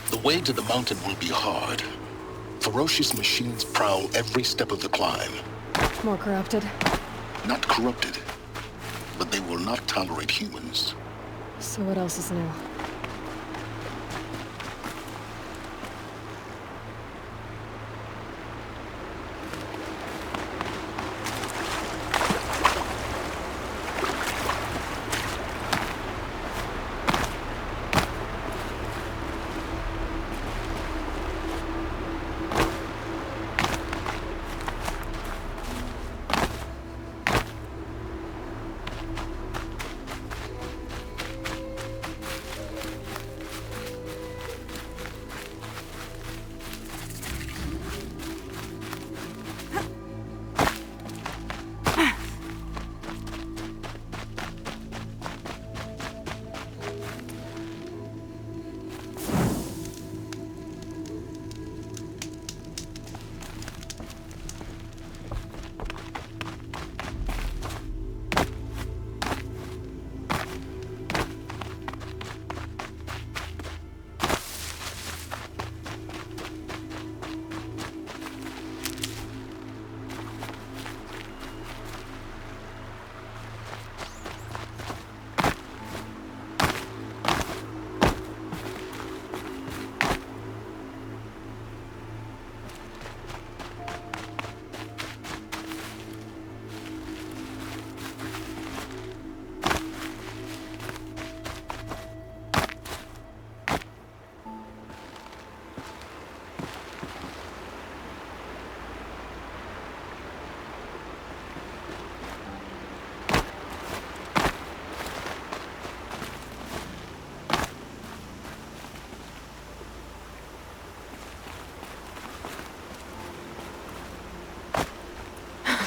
The way to the mountain will be hard. Ferocious machines prowl every step of the climb. More corrupted. Not corrupted, but they will not tolerate humans. So what else is new?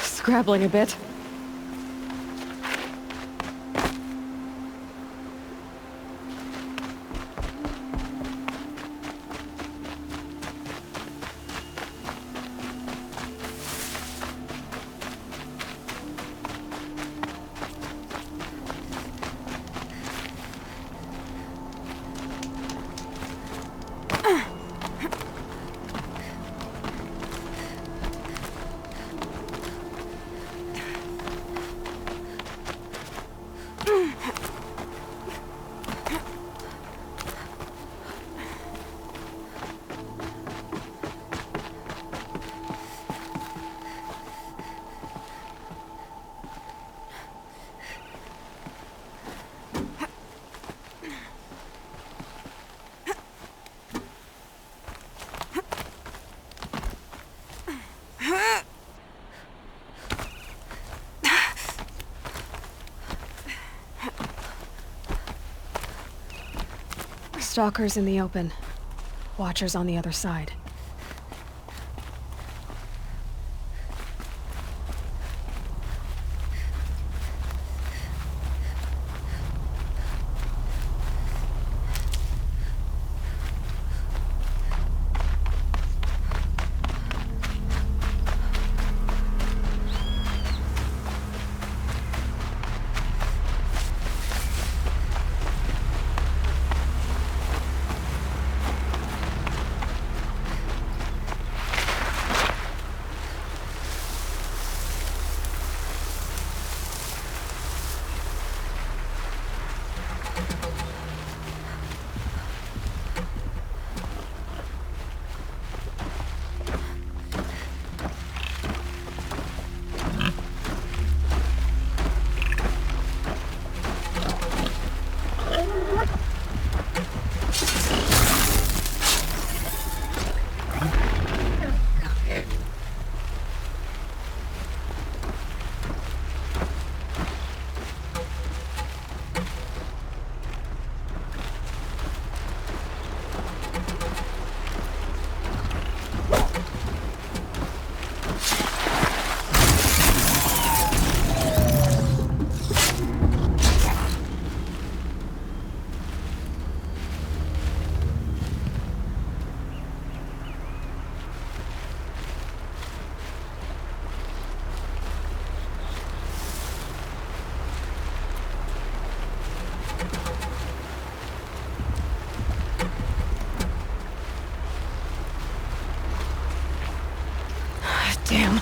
Scrabbling a bit. Stalkers in the open. Watchers on the other side. Damn.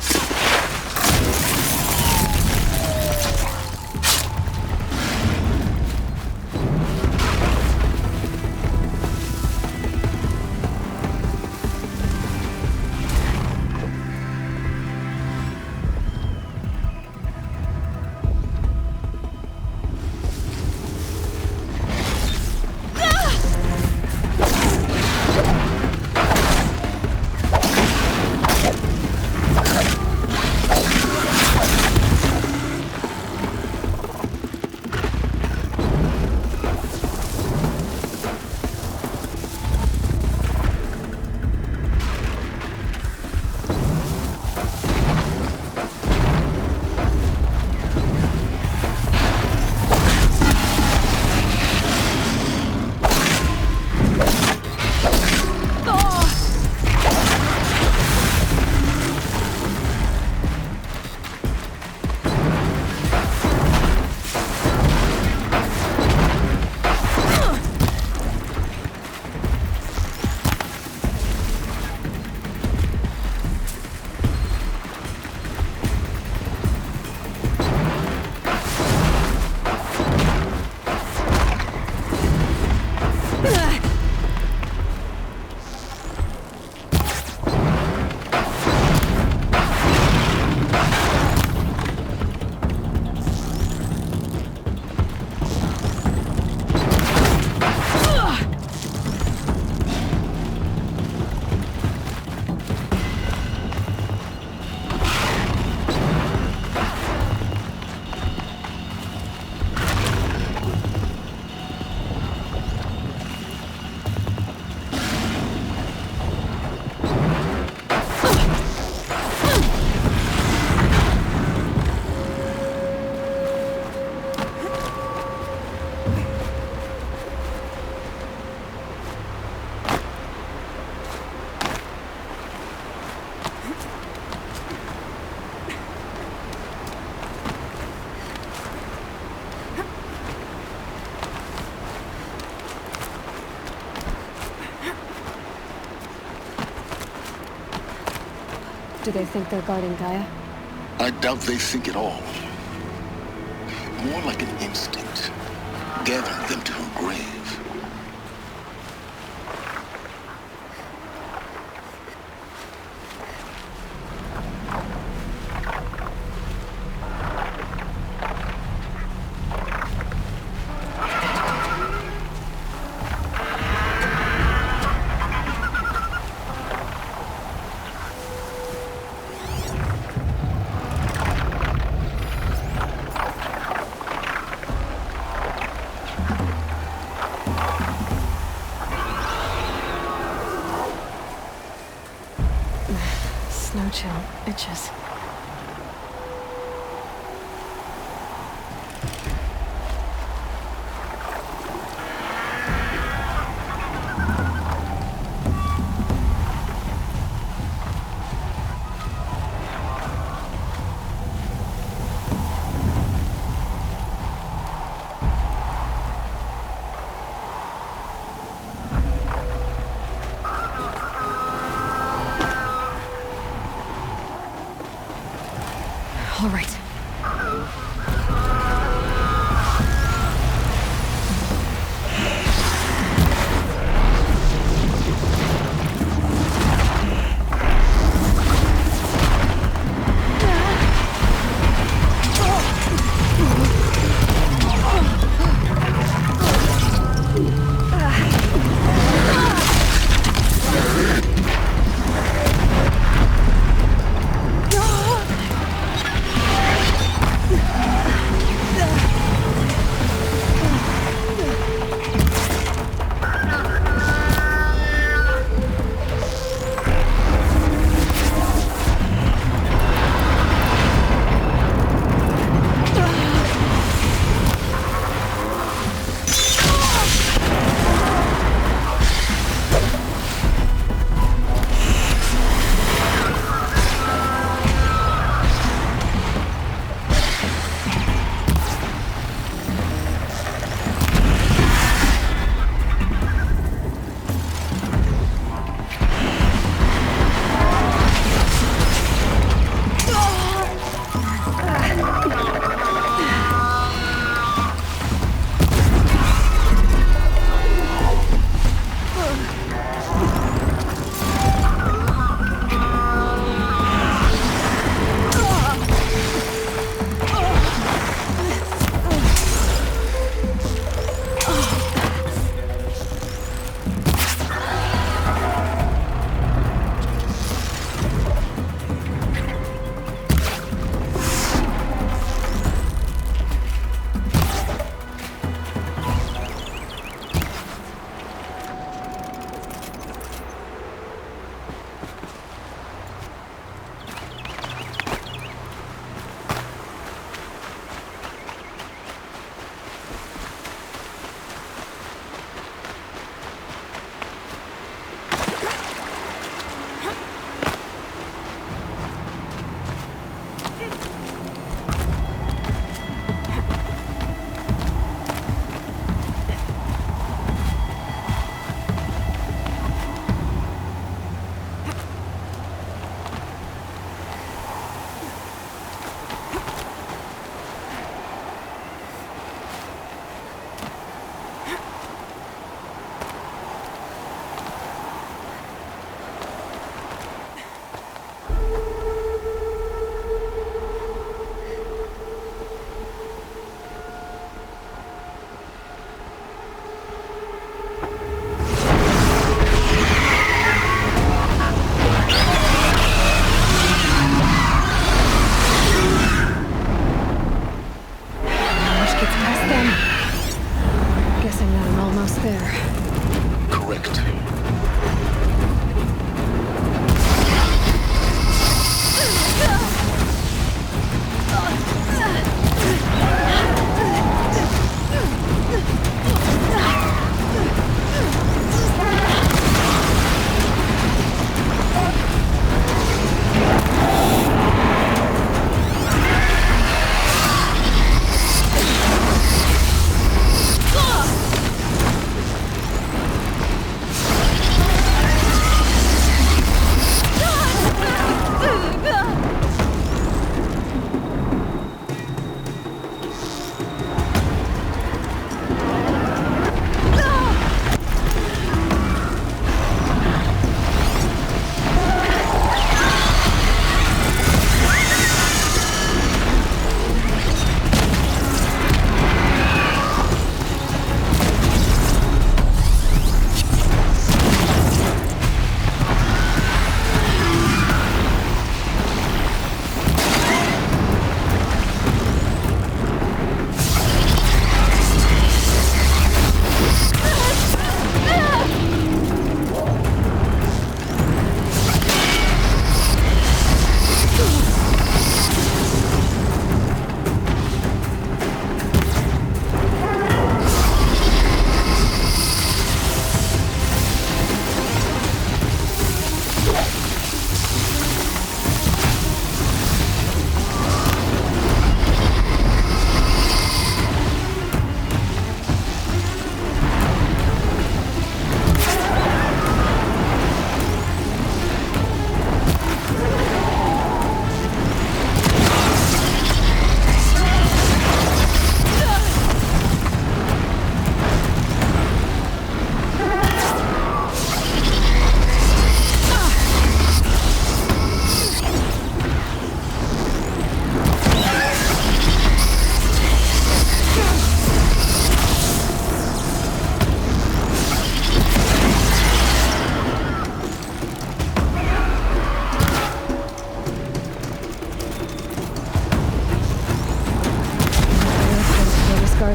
Do they think they're guarding Gaia? I doubt they think at all. More like an instinct, gathering them to her grave. chin itches. All right.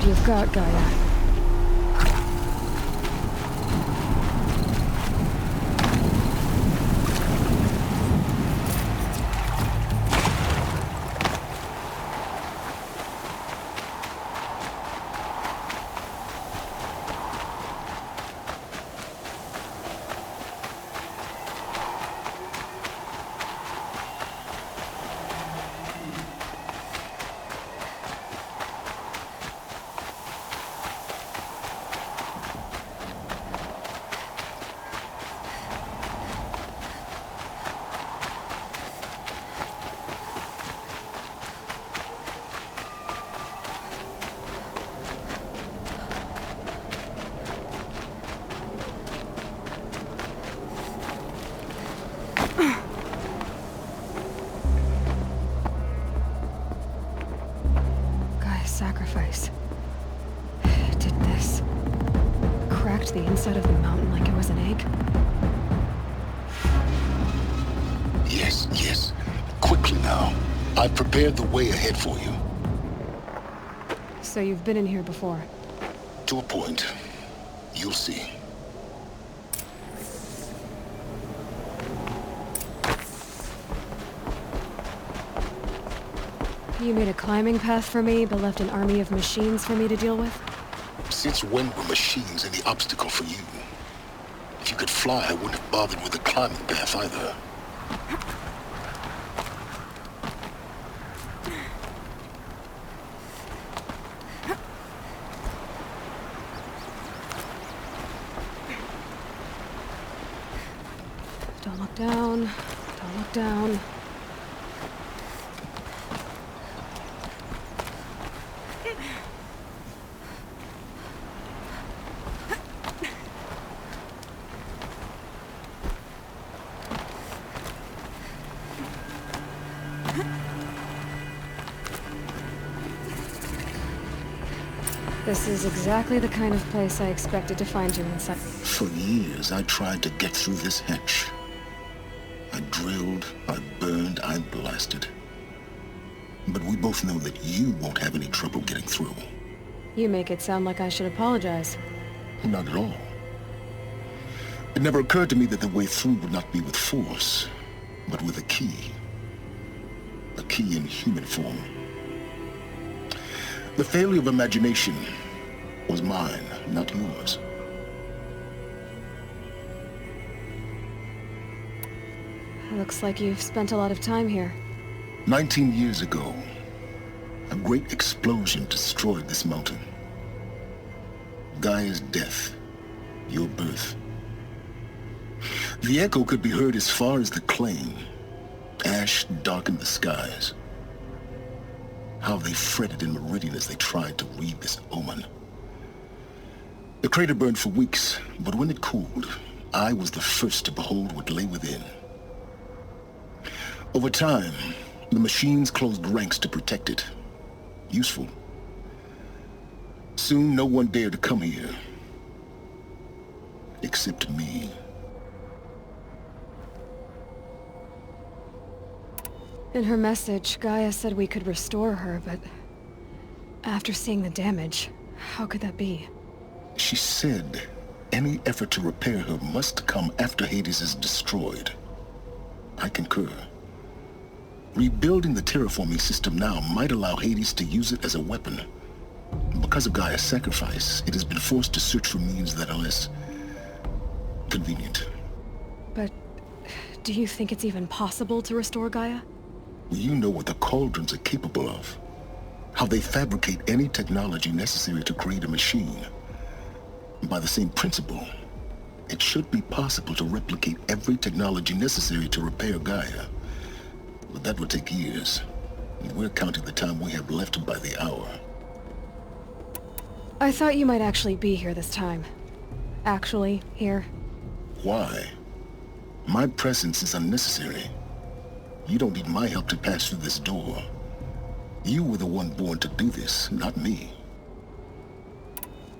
what you've got, Gaia. Sacrifice. It did this. Cracked the inside of the mountain like it was an egg. Yes, yes. Quickly now. I've prepared the way ahead for you. So you've been in here before? To a point. You'll see. You made a climbing path for me, but left an army of machines for me to deal with? Since when were machines any obstacle for you? If you could fly, I wouldn't have bothered with the climbing path either. Don't look down. Don't look down. This is exactly the kind of place I expected to find you inside. For years, I tried to get through this hatch. I drilled, I burned, I blasted. But we both know that you won't have any trouble getting through. You make it sound like I should apologize. Not at all. It never occurred to me that the way through would not be with force, but with a key. A key in human form. The failure of imagination was mine, not yours. Looks like you've spent a lot of time here. 19 years ago, a great explosion destroyed this mountain. Gaia's death, your birth. The echo could be heard as far as the Claim. Ash darkened the skies. How they fretted in Meridian as they tried to read this omen. The crater burned for weeks, but when it cooled, I was the first to behold what lay within. Over time, the machines closed ranks to protect it. Useful. Soon, no one dared to come here. Except me. In her message, Gaia said we could restore her, but after seeing the damage, how could that be? She said any effort to repair her must come after Hades is destroyed. I concur. Rebuilding the terraforming system now might allow Hades to use it as a weapon. Because of Gaia's sacrifice, it has been forced to search for means that are less convenient. But do you think it's even possible to restore Gaia? You know what the Cauldrons are capable of. How they fabricate any technology necessary to create a machine. By the same principle, it should be possible to replicate every technology necessary to repair Gaia. But that would take years. And we're counting the time we have left by the hour. I thought you might actually be here this time. Actually, here. Why? My presence is unnecessary. You don't need my help to pass through this door. You were the one born to do this, not me.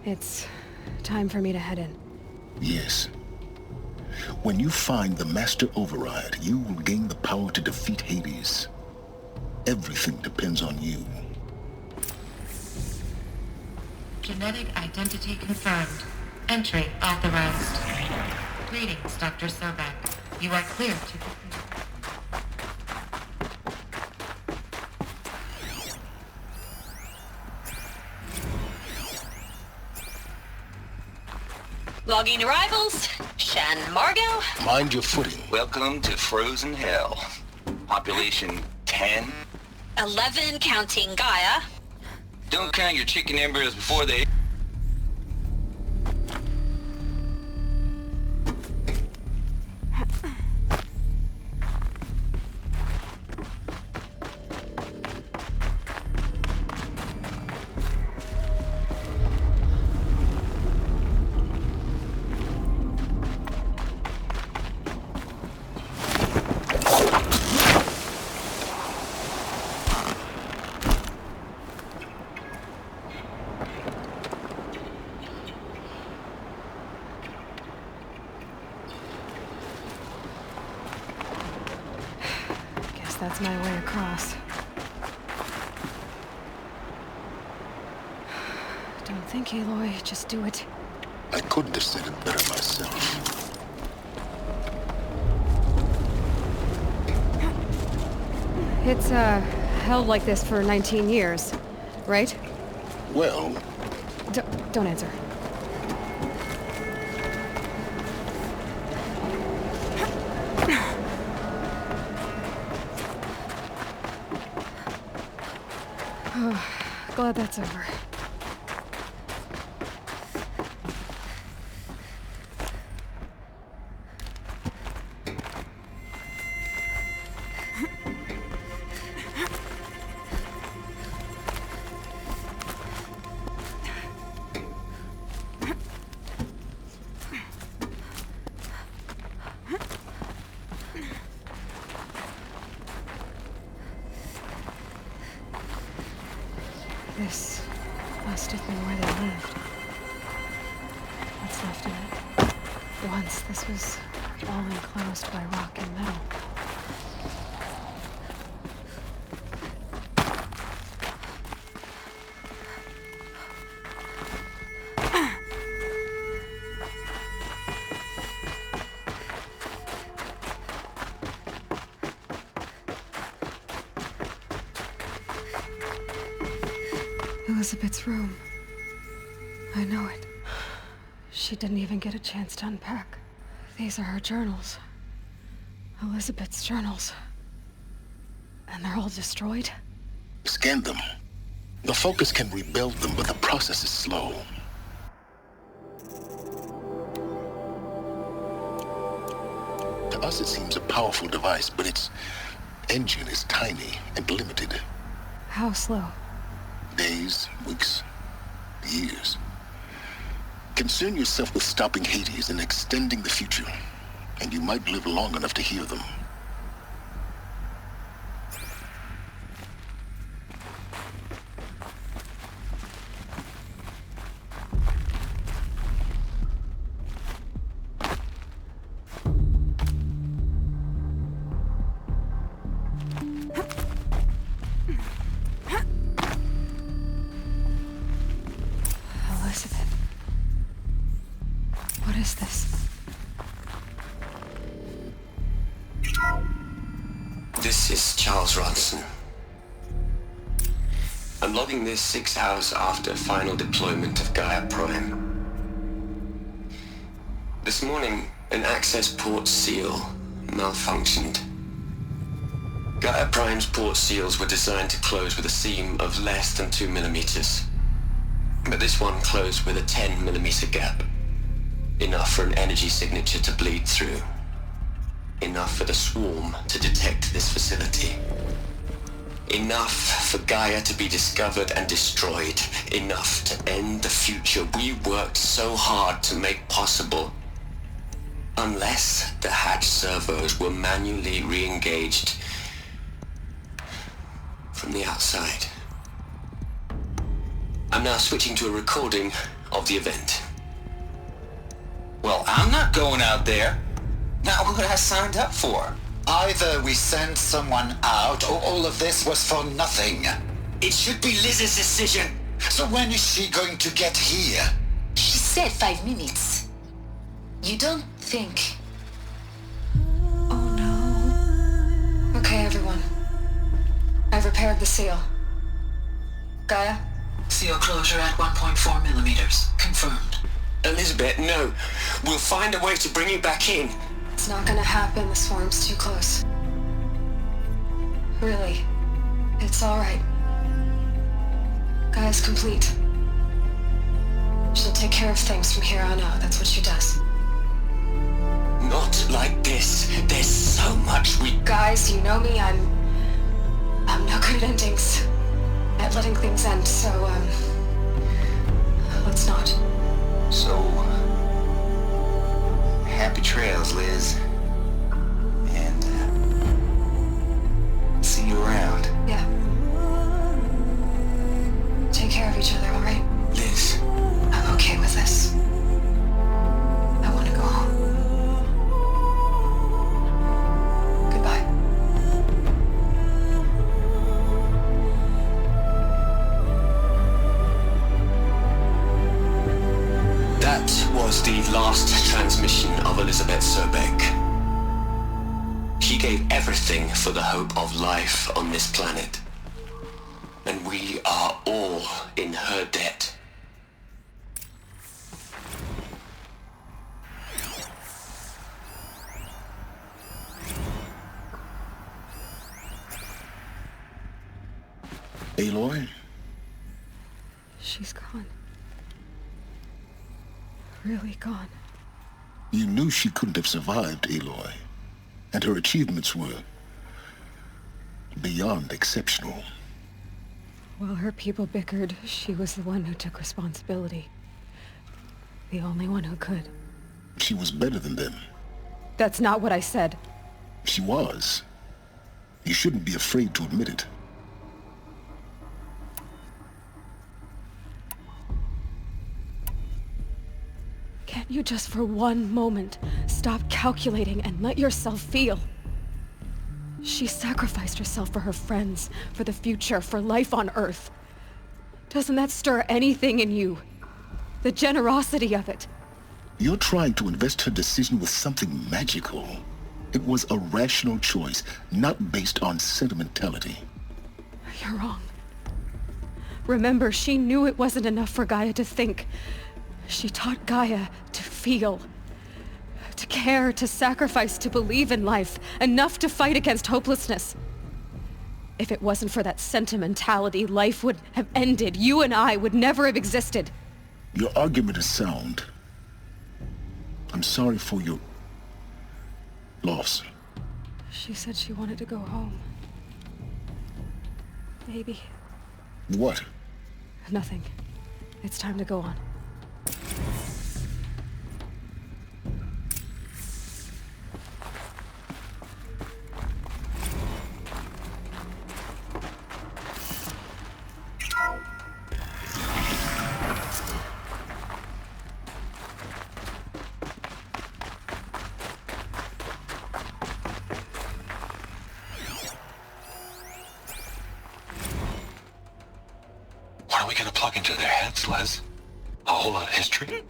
It's time for me to head in. Yes. When you find the Master Override, you will gain the power to defeat Hades. Everything depends on you. Genetic identity confirmed. Entry authorized. Greetings, Dr. Sobek. You are clear to proceed. Logging arrivals. Shan Margot. Mind your footing. Welcome to Frozen Hell. Population 10. 11 counting Gaia. Don't count your chicken embryos before they... That's my way across. Don't think, Aloy. Just do it. I couldn't have said it better myself. It's, held like this for 19 years, right? Well... Don't answer. Glad that's over. This must have been where they lived. What's left of it? Once this was all enclosed by rock and metal. Elizabeth's room. I know it. She didn't even get a chance to unpack. These are her journals. Elizabeth's journals. And they're all destroyed? Scan them. The Focus can rebuild them, but the process is slow. To us it seems a powerful device, but its engine is tiny and limited. How slow? Days, weeks, years. Concern yourself with stopping Hades and extending the future, and you might live long enough to hear them. What is this? This is Charles Ronson. I'm logging this 6 hours after final deployment of Gaia Prime. This morning, an access port seal malfunctioned. Gaia Prime's port seals were designed to close with a seam of less than 2 millimeters. But this one closed with a 10 millimeter gap. Enough for an energy signature to bleed through. Enough for the swarm to detect this facility. Enough for Gaia to be discovered and destroyed. Enough to end the future we worked so hard to make possible. Unless the hatch servos were manually re-engaged from the outside. I'm now switching to a recording of the event. Well, I'm not going out there. Not what I signed up for. Either we send someone out, or all of this was for nothing. It should be Liz's decision. So when is she going to get here? She said 5 minutes. You don't think... Oh no. Okay, everyone. I've repaired the seal. Gaia? Seal closure at 1.4 millimeters. Confirmed. Elizabeth, no. We'll find a way to bring you back in. It's not gonna happen. The swarm's too close. Really. It's alright. Gaia's complete. She'll take care of things from here on out. That's what she does. Not like this. There's so much we... Guys, you know me. I'm no good at endings. At letting things end, so, let's not. So, happy trails, Liz. And, see you around. Yeah. Take care of each other, alright? Liz. I'm okay with this. I want to go home. Goodbye. That was the last transmission of Elizabeth Sobeck. She gave everything for the hope of life on this planet. And we are all in her debt. Aloy? She's gone. Really gone. You knew she couldn't have survived, Aloy. And her achievements were beyond exceptional. While her people bickered, she was the one who took responsibility. The only one who could. She was better than them. That's not what I said. She was. You shouldn't be afraid to admit it. Can't you just for one moment stop calculating and let yourself feel? She sacrificed herself for her friends, for the future, for life on Earth. Doesn't that stir anything in you? The generosity of it. You're trying to invest her decision with something magical. It was a rational choice, not based on sentimentality. You're wrong. Remember, she knew it wasn't enough for Gaia to think. She taught Gaia to feel. To care, to sacrifice, to believe in life. Enough to fight against hopelessness. If it wasn't for that sentimentality, life would have ended. You and I would never have existed. Your argument is sound. I'm sorry for your loss. She said she wanted to go home. Maybe. What? Nothing. It's time to go on. What are we gonna plug into their heads, Les? A whole lot of history?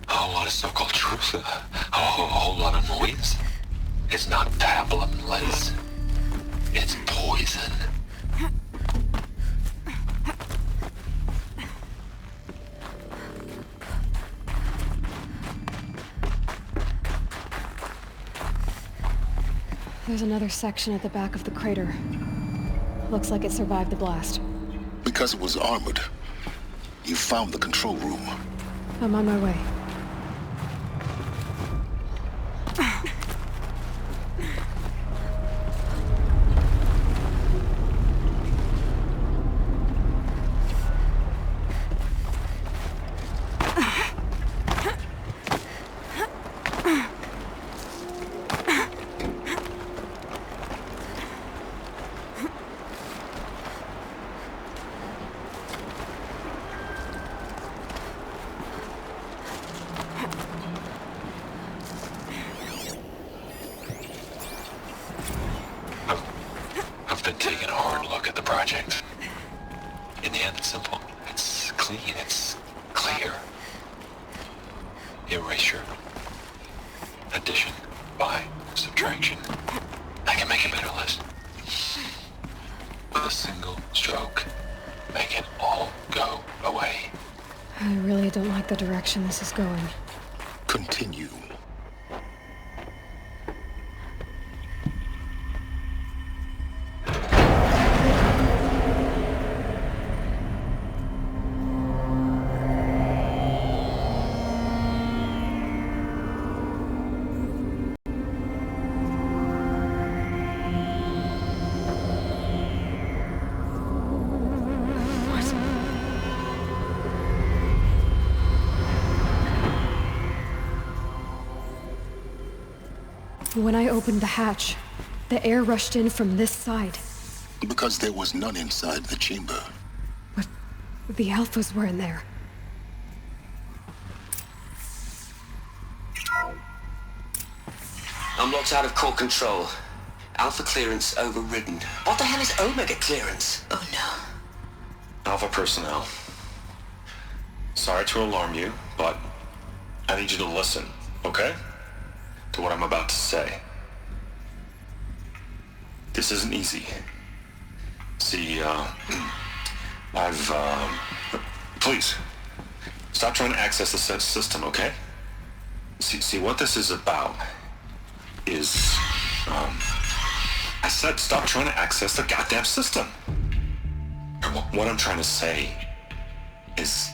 A whole lot of so-called truth? A whole lot of noise? It's not pablum, Les. It's poison. There's another section at the back of the crater. Looks like it survived the blast. Because it was armored. You found the control room. I'm on my way. I've been taking a hard look at the project. In the end, it's simple. clean. It's clear. Erasure. Addition. By. Subtraction. I can make a better list. With a single stroke. Make it all go away. I really don't like the direction this is going. Continue. When I opened the hatch, the air rushed in from this side. Because there was none inside the chamber. But the Alphas were in there. I'm locked out of core control. Alpha clearance overridden. What the hell is Omega clearance? Oh no. Alpha personnel. Sorry to alarm you, but I need you to listen, okay? To what I'm about to say. This isn't easy. See, please, stop trying to access the system, okay? See, what this is about is, I said stop trying to access the goddamn system. What I'm trying to say is,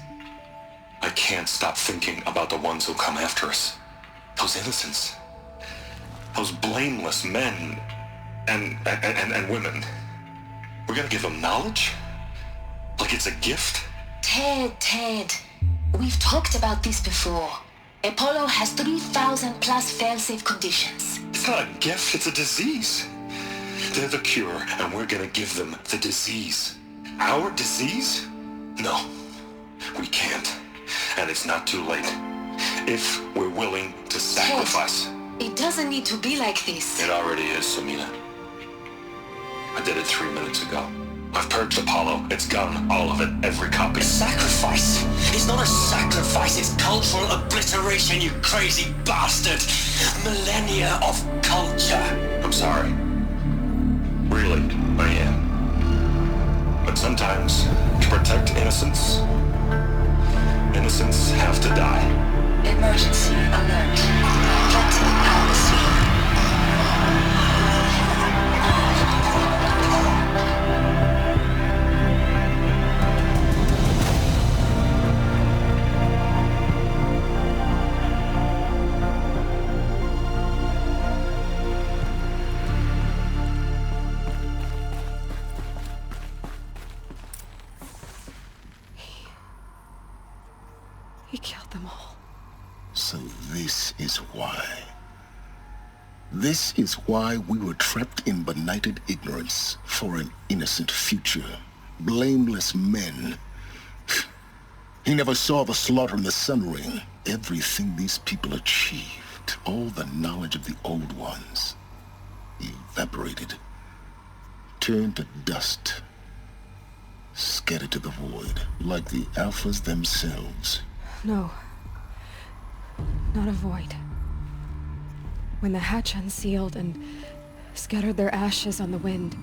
I can't stop thinking about the ones who come after us. Those innocents. Those blameless men and women. We're gonna give them knowledge? Like it's a gift? Ted. We've talked about this before. Apollo has 3,000 plus fail-safe conditions. It's not a gift, it's a disease. They're the cure, and we're gonna give them the disease. Our disease? No, we can't. And it's not too late. If we're willing to sacrifice. Ted, it doesn't need to be like this. It already is, Samina. I did it 3 minutes ago. I've purged Apollo. It's gone. All of it. Every copy. A sacrifice? It's not a sacrifice, it's cultural obliteration, you crazy bastard! Millennia of culture! I'm sorry. Really, I am. But sometimes, to protect innocence, innocents have to die. Emergency alert. Captain Alpha. He killed them all. So this is why. This is why we were trapped in benighted ignorance for an innocent future. Blameless men. He never saw the slaughter in the Sun Ring. Everything these people achieved, all the knowledge of the old ones, evaporated, turned to dust, scattered to the void, like the Alphas themselves. No. Not a void. When the hatch unsealed and scattered their ashes on the wind,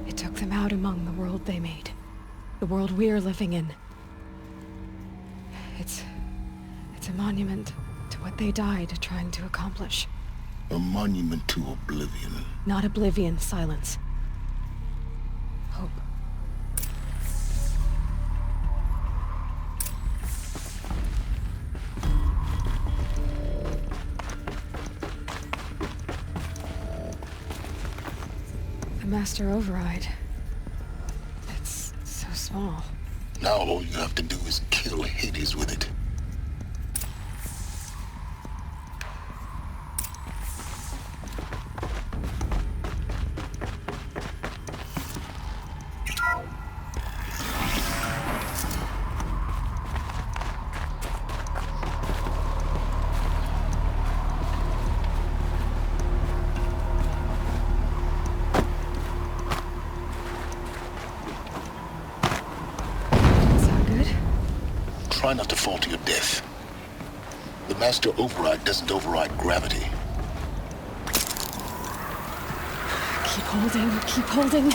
it took them out among the world they made. The world we're living in. It's a monument to what they died trying to accomplish. A monument to oblivion. Not oblivion, silence. Hope. The Master Override. It's so small. Now all you have to do is kill Hades with it. Sound good? try not to fall to your death. The Master Override doesn't override gravity. Keep holding, keep holding.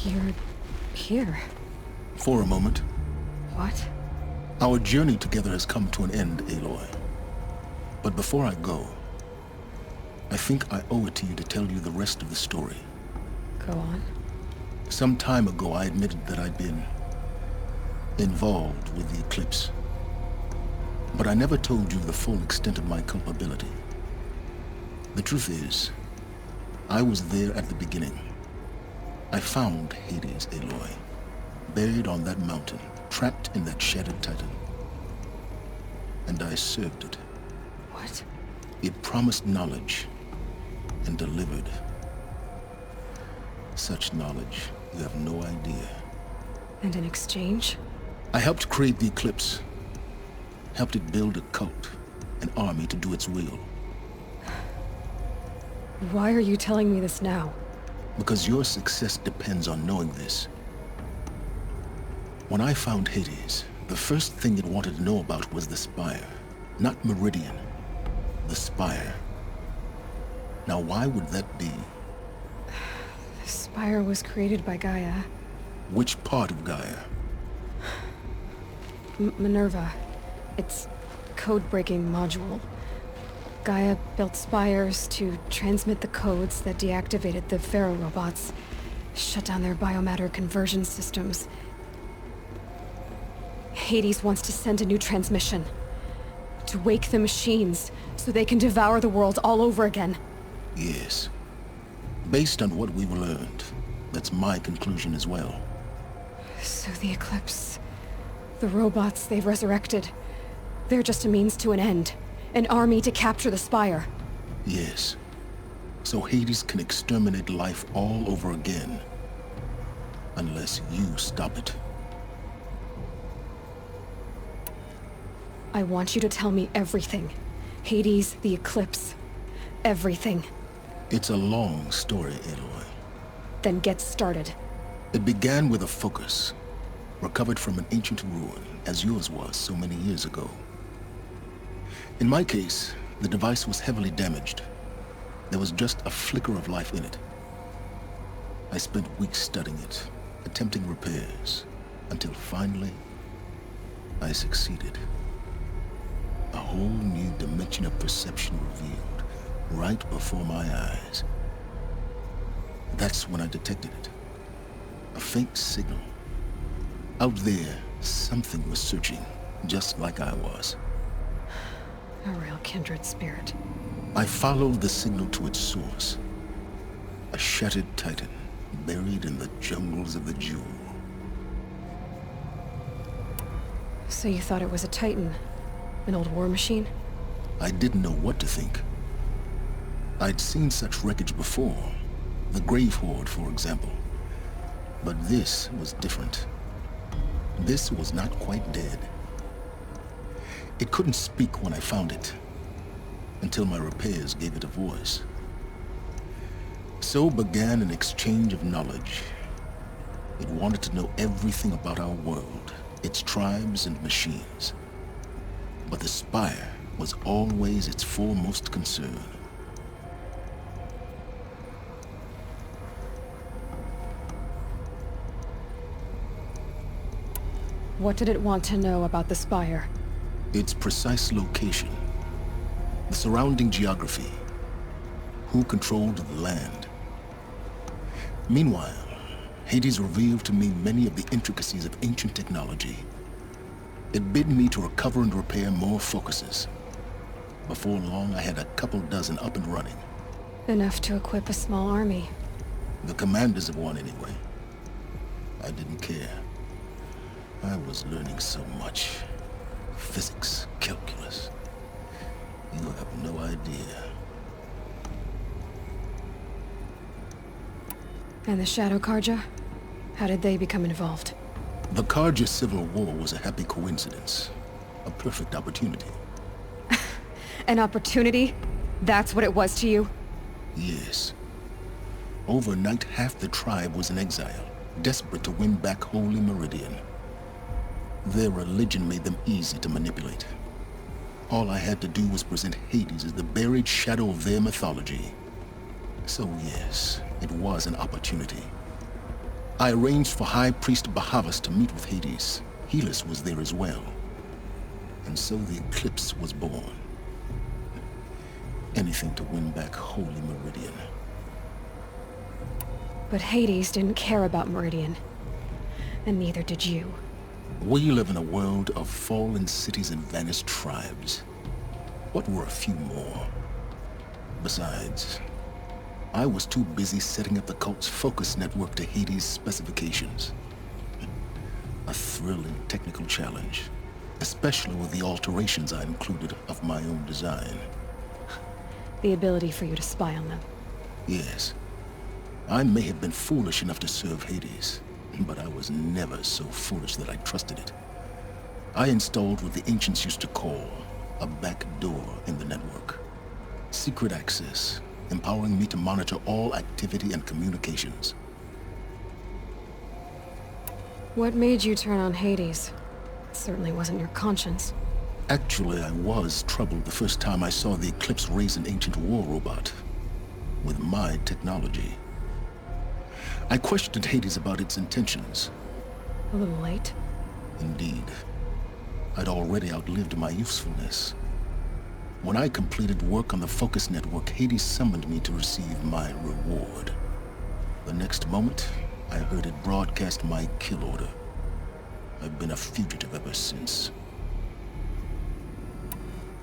You're here. For a moment. What? Our journey together has come to an end, Aloy. But before I go, I think I owe it to you to tell you the rest of the story. Go on. Some time ago, I admitted that I'd been involved with the Eclipse. But I never told you the full extent of my culpability. The truth is, I was there at the beginning. I found Hades, Aloy, buried on that mountain, trapped in that shattered Titan. And I served it. What? It promised knowledge and delivered. Such knowledge, you have no idea. And in exchange? I helped create the Eclipse. Helped it build a cult, an army to do its will. Why are you telling me this now? Because your success depends on knowing this. When I found Hades, the first thing it wanted to know about was the Spire. Not Meridian. The Spire. Now why would that be? The Spire was created by Gaia. Which part of Gaia? Minerva. It's code-breaking module. Gaia built spires to transmit the codes that deactivated the Pharaoh robots, shut down their biomatter conversion systems. Hades wants to send a new transmission. To wake the machines, so they can devour the world all over again. Yes. Based on what we've learned, that's my conclusion as well. So the Eclipse, the robots they've resurrected, they're just a means to an end. An army to capture the Spire. Yes. So Hades can exterminate life all over again. Unless you stop it. I want you to tell me everything. Hades, the Eclipse. Everything. It's a long story, Aloy. Then get started. It began with a focus, recovered from an ancient ruin, as yours was so many years ago. In my case, the device was heavily damaged. There was just a flicker of life in it. I spent weeks studying it, attempting repairs, until finally, I succeeded. A whole new dimension of perception revealed, right before my eyes. That's when I detected it. A faint signal. Out there, something was searching, just like I was. A real kindred spirit. I followed the signal to its source. A shattered Titan, buried in the jungles of the Jewel. So you thought it was a Titan? An old war machine? I didn't know what to think. I'd seen such wreckage before. The Grave Horde, for example. But this was different. This was not quite dead. It couldn't speak when I found it, until my repairs gave it a voice. So began an exchange of knowledge. It wanted to know everything about our world, its tribes and machines. But the Spire was always its foremost concern. What did it want to know about the Spire? Its precise location, the surrounding geography, who controlled the land. Meanwhile, Hades revealed to me many of the intricacies of ancient technology. It bid me to recover and repair more focuses. Before long, I had a couple dozen up and running. Enough to equip a small army. The commanders of one, anyway. I didn't care. I was learning so much. Physics, calculus. You have no idea. And the Shadow Carja? How did they become involved? The Carja Civil War was a happy coincidence. A perfect opportunity. An opportunity? That's what it was to you? Yes. Overnight, half the tribe was in exile, desperate to win back Holy Meridian. Their religion made them easy to manipulate. All I had to do was present Hades as the buried shadow of their mythology. So yes, it was an opportunity. I arranged for High Priest Bahavas to meet with Hades. Helis was there as well. And so the Eclipse was born. Anything to win back Holy Meridian. But Hades didn't care about Meridian. And neither did you. We live in a world of fallen cities and vanished tribes. What were a few more? Besides, I was too busy setting up the cult's focus network to Hades' specifications. A thrilling technical challenge, especially with the alterations I included of my own design. The ability for you to spy on them. Yes. I may have been foolish enough to serve Hades, but I was never so foolish that I trusted it. I installed what the ancients used to call a back door in the network. Secret access, empowering me to monitor all activity and communications. What made you turn on Hades? It certainly wasn't your conscience. Actually, I was troubled the first time I saw the Eclipse raise an ancient war robot. With my technology. I questioned Hades about its intentions. A little late. Indeed. I'd already outlived my usefulness. When I completed work on the Focus Network, Hades summoned me to receive my reward. The next moment, I heard it broadcast my kill order. I've been a fugitive ever since.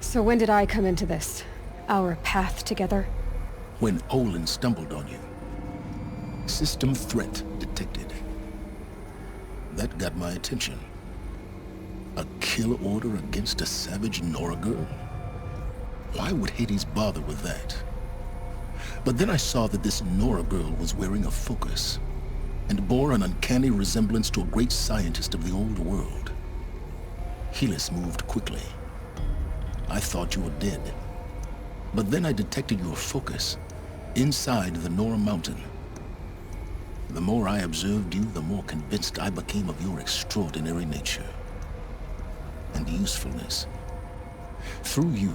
So when did I come into this? Our path together? When Olin stumbled on you. System threat detected. That got my attention. A kill order against a savage Nora girl? Why would Hades bother with that? But then I saw that this Nora girl was wearing a focus, and bore an uncanny resemblance to a great scientist of the old world. Helis moved quickly. I thought you were dead. But then I detected your focus inside the Nora Mountain. The more I observed you, the more convinced I became of your extraordinary nature and usefulness. Through you,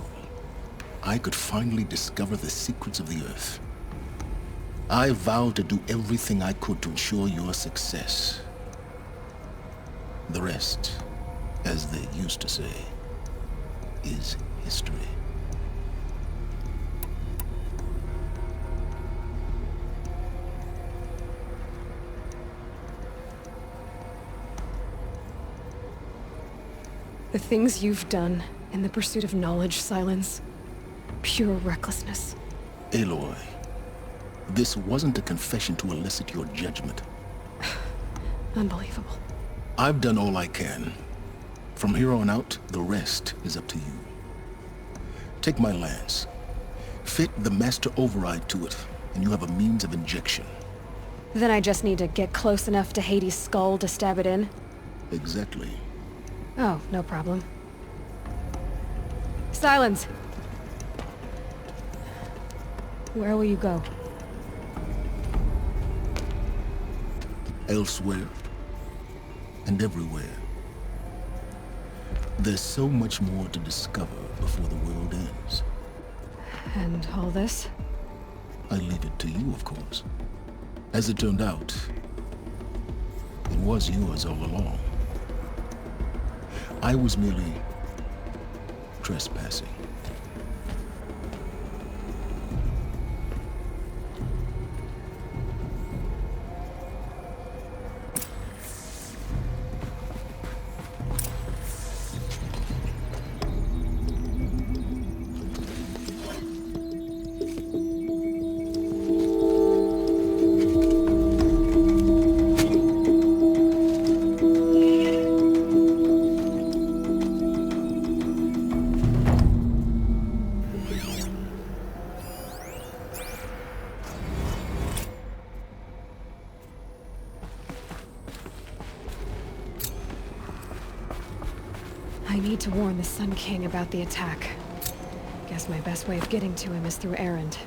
I could finally discover the secrets of the Earth. I vowed to do everything I could to ensure your success. The rest, as they used to say, is history. The things you've done in the pursuit of knowledge, Silence. Pure recklessness. Aloy, this wasn't a confession to elicit your judgment. Unbelievable. I've done all I can. From here on out, the rest is up to you. Take my lance. Fit the Master Override to it, and you have a means of injection. Then I just need to get close enough to Hades' skull to stab it in? Exactly. Oh, no problem. Silence! Where will you go? Elsewhere. And everywhere. There's so much more to discover before the world ends. And all this? I leave it to you, of course. As it turned out, it was yours all along. I was merely trespassing. I need to warn the Sun King about the attack. Guess my best way of getting to him is through Erend.